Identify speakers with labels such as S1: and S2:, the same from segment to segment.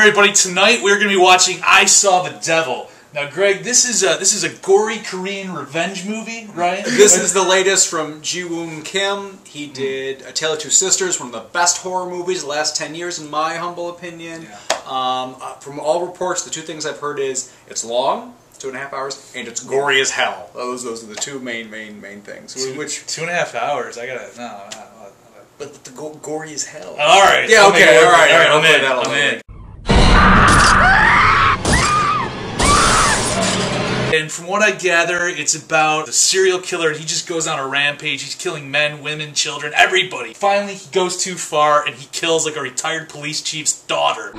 S1: everybody. Tonight we're going to be watching I Saw the Devil. Now, Greg, this is a gory Korean revenge movie, right?
S2: This is the latest from Ji-woon Kim. He did A Tale of Two Sisters, one of the best horror movies of the last 10 years, in my humble opinion. Yeah. From all reports, the two things I've heard is it's long, 2.5 hours, and it's gory as hell. Those are the two main things. Which
S1: 2.5 hours? I gotta no.
S2: But the gory as hell.
S1: All right.
S2: Yeah. Okay. All right.
S1: I'm in. And from what I gather, it's about a serial killer. He just goes on a rampage. He's killing men, women, children, everybody. Finally, he goes too far and he kills like a retired police chief's daughter.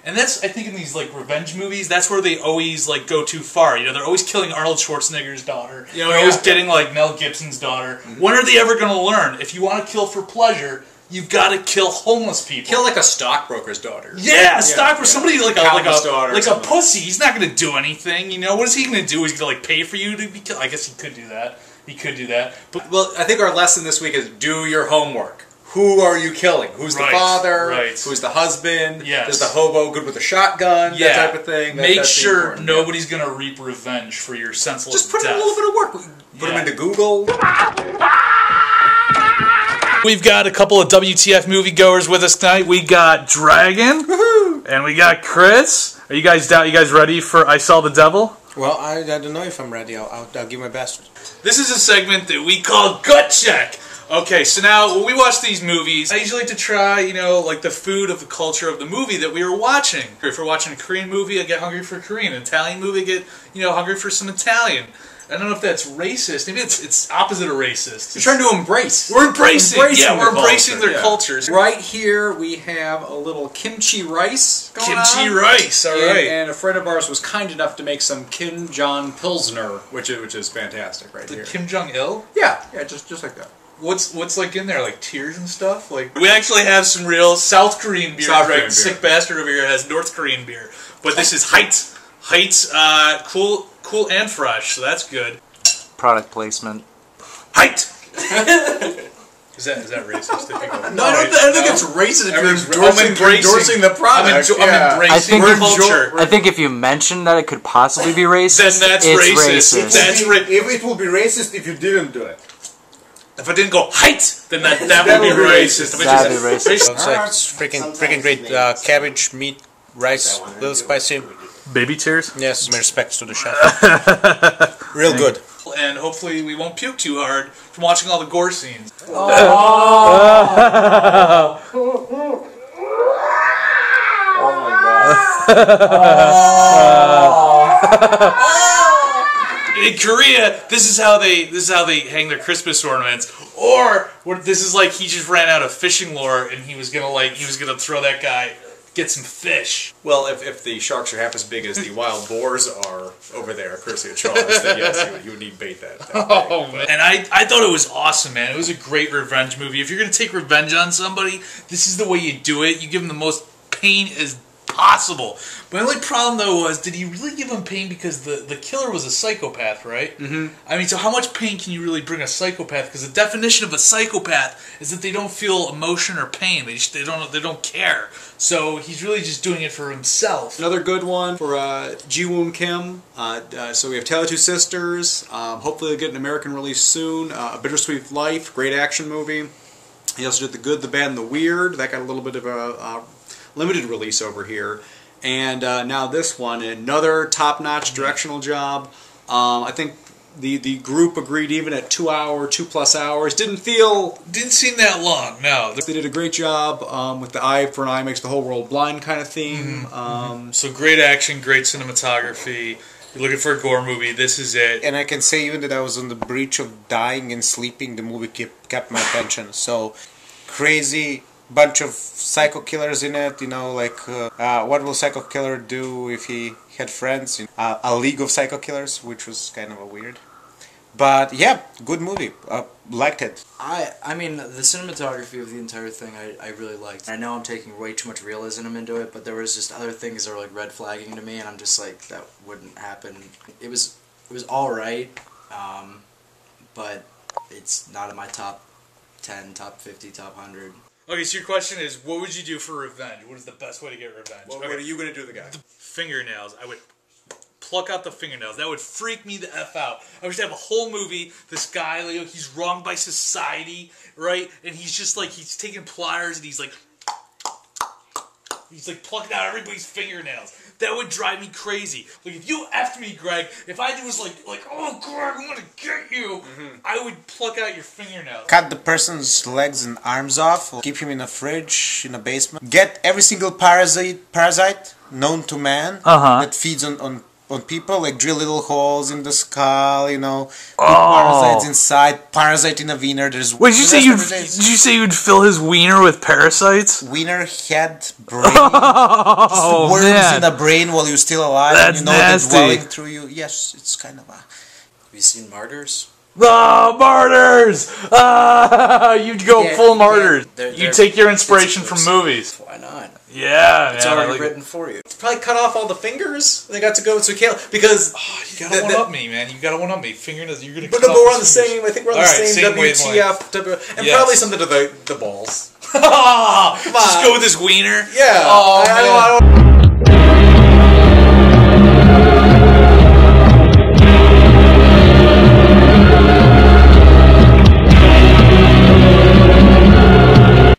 S1: And that's, I think, in these like revenge movies, that's where they always like go too far. You know, they're always killing Arnold Schwarzenegger's daughter. You know, they're always getting like Mel Gibson's daughter. When are they ever going to learn? If you want to kill for pleasure, you've got to kill homeless people.
S2: Kill like a stockbroker's daughter.
S1: Yeah, a stockbroker. Somebody like a pussy. He's not going to do anything. You know, what is he going to do? He's going to like pay for you to be killed. I guess he could do that. He could do that. But
S2: well, I think our lesson this week is do your homework. Who are you killing? Who's the father? Who's the husband?
S1: Yes.
S2: Is the hobo good with a shotgun?
S1: Yeah.
S2: That type of thing.
S1: Make sure nobody's going to reap revenge for your senseless
S2: Just put
S1: death.
S2: in a little bit of work. Put them into Google.
S1: We've got a couple of WTF moviegoers with us tonight. We got Dragon.
S2: Woohoo!
S1: And we got Chris. Are you guys down? You guys ready for I Saw the Devil?
S3: Well, I don't know if I'm ready. I'll give my best.
S1: This is a segment that we call Gut Check. Okay, so now when we watch these movies, I usually like to try, you know, like the food of the culture of the movie that we were watching. If we're watching a Korean movie, I get hungry for Korean. An Italian movie, I get, you know, hungry for some Italian. I don't know if that's racist. Maybe it's opposite of racist.
S2: You're trying to embrace.
S1: We're embracing. We're embracing their cultures.
S2: Right here we have a little kimchi rice going on.
S1: Kimchi rice, all right.
S2: And a friend of ours was kind enough to make some Kim Jong Pilsner, which is fantastic right here.
S1: Kim Jong-il?
S2: Yeah, just like that.
S1: What's like in there, like tears and stuff? Like we actually have some real South Korean beer. Right? Sick bastard over here has North Korean beer, but this is Heights, cool and fresh, so that's good.
S4: Product placement.
S1: Height. Is that racist?
S2: No, I don't think it's racist if you're endorsing the product.
S1: I'm embracing culture.
S4: I think if you mention that it could possibly be racist,
S1: then that's
S4: racist.
S3: If it would be racist if you didn't do it.
S1: If I didn't go height, then that would be racist.
S4: That would be racist.
S3: It's freaking great. Cabbage, meat, rice, a little spicy.
S1: Baby tears?
S3: Yes, my respects to the chef. Real good.
S1: And hopefully we won't puke too hard from watching all the gore scenes.
S3: Oh.
S4: Oh my god.
S1: In Korea, this is how they hang their Christmas ornaments. Or this is like he just ran out of fishing lure and he was gonna throw that guy, get some fish.
S2: Well, if the sharks are half as big as the wild boars are over there, courtesy of Charles, then yes, you would need bait that
S1: oh man! And I thought it was awesome, man. It was a great revenge movie. If you're gonna take revenge on somebody, this is the way you do it. You give them the most pain as possible. But the only problem though was, did he really give him pain because the killer was a psychopath, right? Mm-hmm. I mean, so how much pain can you really bring a psychopath? Because the definition of a psychopath is that they don't feel emotion or pain. They don't care. So he's really just doing it for himself.
S2: Another good one for Ji-woon Kim. So we have Tale of Two Sisters. Hopefully they'll get an American release soon. A Bittersweet Life, great action movie. He also did The Good, the Bad, and the Weird. That got a little bit of a limited release over here. And now this one, another top-notch directional job. I think the group agreed even at 2+ hours. Didn't
S1: seem that long. No,
S2: they did a great job with the eye for an eye makes the whole world blind kind of theme.
S1: So great action, great cinematography. You're looking for a gore movie, this is it.
S3: And I can say even that I was on the breach of dying and sleeping, the movie kept my attention. So crazy bunch of psycho killers in it, you know, like what will psycho killer do if he had friends? A league of psycho killers, which was kind of a weird. But yeah, good movie. Liked it.
S5: I mean, the cinematography of the entire thing I really liked. I know I'm taking way too much realism into it, but there was just other things that were like red flagging to me, and I'm just like, that wouldn't happen. It was alright, but it's not in my top 10, top 50, top 100.
S1: Okay, so your question is, what would you do for revenge? What is the best way to get revenge?
S2: Well,
S1: okay.
S2: what are you going to do to the guy?
S1: Fingernails. I would pluck out the fingernails. That would freak me the F out. I would have a whole movie, this guy, like, he's wronged by society, right? And he's just like, he's taking pliers and he's like plucking out everybody's fingernails. That would drive me crazy. Like, if you effed me, Greg, if I was like, oh, Greg, I'm gonna get you, I would pluck out your fingernails.
S3: Cut the person's legs and arms off, or keep him in a fridge, in a basement. Get every single parasite known to man that feeds on people, like drill little holes in the skull, you know, put parasites inside, parasite in a wiener.
S1: Wait, did you say you'd fill his wiener with parasites?
S3: Wiener, head, brain, worms in the brain while you're still alive,
S1: That's
S3: and you know
S1: nasty.
S3: they're dwelling through you. Yes, it's kind of a...
S5: Have you seen Martyrs?
S1: Oh, martyrs! You'd go full martyrs. You take your inspiration from movies.
S5: Why not?
S1: Yeah,
S5: It's already written for you.
S2: Probably cut off all the fingers. They got to go so because
S1: you gotta one up me, man. You gotta one up me. Fingernails. You're gonna.
S2: But no, we're on the same. I think we're on the same WTF, and probably something to the balls.
S1: Come on. Just go with this wiener.
S2: Yeah.
S1: Oh, man.
S2: I don't